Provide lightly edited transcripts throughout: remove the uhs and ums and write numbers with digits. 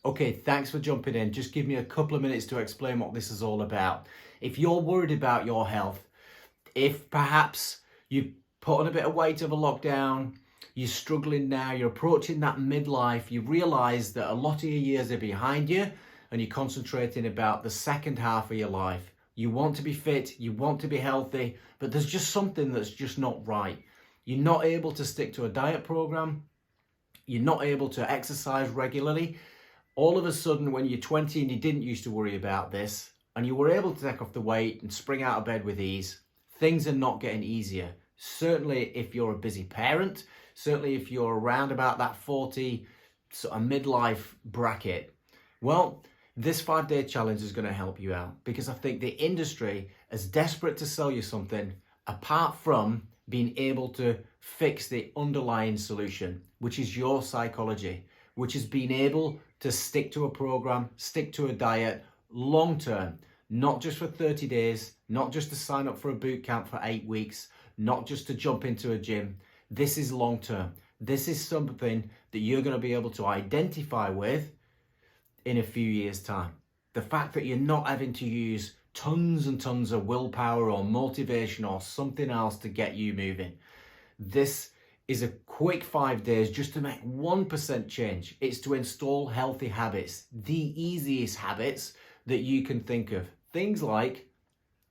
Okay, thanks for jumping in. Just give me a couple of minutes to explain what this is all about. If you're worried about your health, if perhaps you've put on a bit of weight over lockdown, you're struggling now, you're approaching that midlife, you realize that a lot of your years are behind you and you're concentrating about the second half of your life. You want to be fit, you want to be healthy, but there's just something that's just not right. You're not able to stick to a diet program, you're not able to exercise regularly. All of a sudden, when you're 20 and you didn't used to worry about this, and you were able to take off the weight and spring out of bed with ease, things are not getting easier. Certainly if you're a busy parent, certainly if you're around about that 40 sort of midlife bracket, well, this 5-day challenge is going to help you out, because I think the industry is desperate to sell you something apart from being able to fix the underlying solution, which is your psychology, which is being able to stick to a program, stick to a diet long term, not just for 30 days, not just to sign up for a boot camp for 8 weeks, not just to jump into a gym. This is long term. This is something that you're going to be able to identify with in a few years' time. The fact that you're not having to use tons and tons of willpower or motivation or something else to get you moving. This is a quick 5 days just to make 1% change. It's to install healthy habits, the easiest habits that you can think of. Things like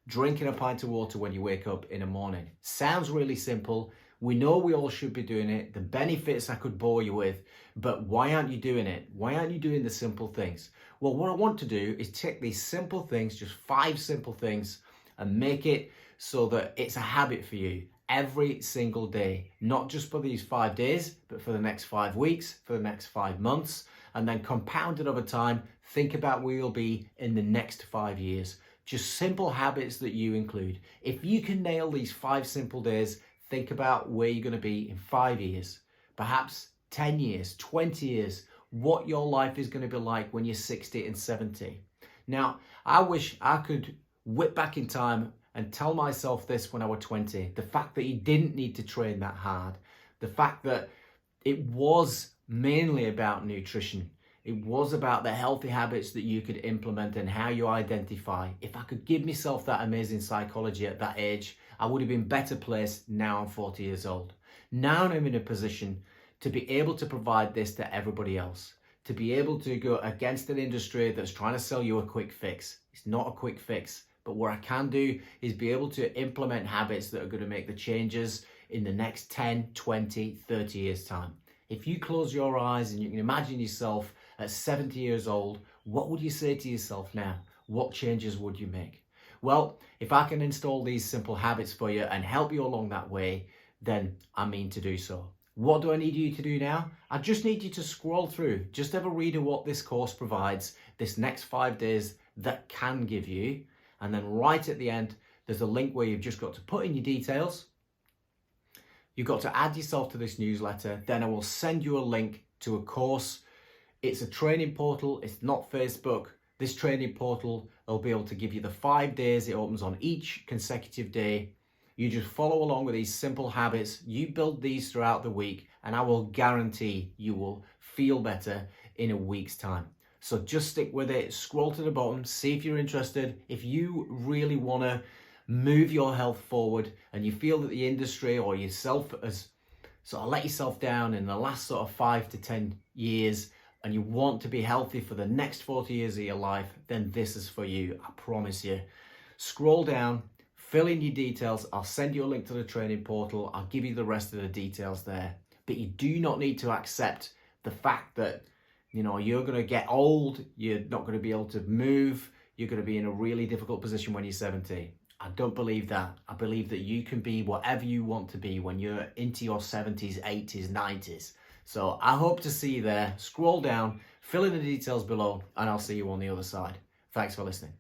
drinking a pint of water when you wake up in the morning. Sounds really simple. We know we all should be doing it. The benefits I could bore you with, but why aren't you doing it? Why aren't you doing the simple things? Well, what I want to do is take these simple things, just 5 simple things, and make it so that it's a habit for you every single day, not just for these 5 days, but for the next 5 weeks, for the next 5 months, and then compound it over time. Think about where you'll be in the next 5 years. Just simple habits that you include. If you can nail these 5 simple days, think about where you're going to be in 5 years, perhaps 10 years, 20 years, what your life is going to be like when you're 60 and 70. Now, I wish I could whip back in time and tell myself this when I was 20. The fact that you didn't need to train that hard. The fact that it was mainly about nutrition. It was about the healthy habits that you could implement and how you identify. If I could give myself that amazing psychology at that age, I would have been better placed. Now I'm 40 years old. Now I'm in a position to be able to provide this to everybody else. To be able to go against an industry that's trying to sell you a quick fix. It's not a quick fix. But what I can do is be able to implement habits that are going to make the changes in the next 10, 20, 30 years time. If you close your eyes and you can imagine yourself at 70 years old, what would you say to yourself now? What changes would you make? Well, if I can install these simple habits for you and help you along that way, then I mean to do so. What do I need you to do now? I just need you to scroll through, just have a read of what this course provides, this next 5 days that can give you. And then right at the end, there's a link where you've just got to put in your details. You've got to add yourself to this newsletter. Then I will send you a link to a course. It's a training portal. It's not Facebook. This training portal will be able to give you the 5 days. It opens on each consecutive day. You just follow along with these simple habits. You build these throughout the week, and I will guarantee you will feel better in a week's time. So just stick with it, scroll to the bottom, see if you're interested. If you really want to move your health forward and you feel that the industry or yourself has sort of let yourself down in the last sort of 5 to 10 years and you want to be healthy for the next 40 years of your life, then this is for you, I promise you. Scroll down, fill in your details. I'll send you a link to the training portal. I'll give you the rest of the details there. But you do not need to accept the fact that you're going to get old, you're not going to be able to move, you're going to be in a really difficult position when you're 70. I don't believe that. I believe that you can be whatever you want to be when you're into your 70s, 80s, 90s. So I hope to see you there. Scroll down, fill in the details below, and I'll see you on the other side. Thanks for listening.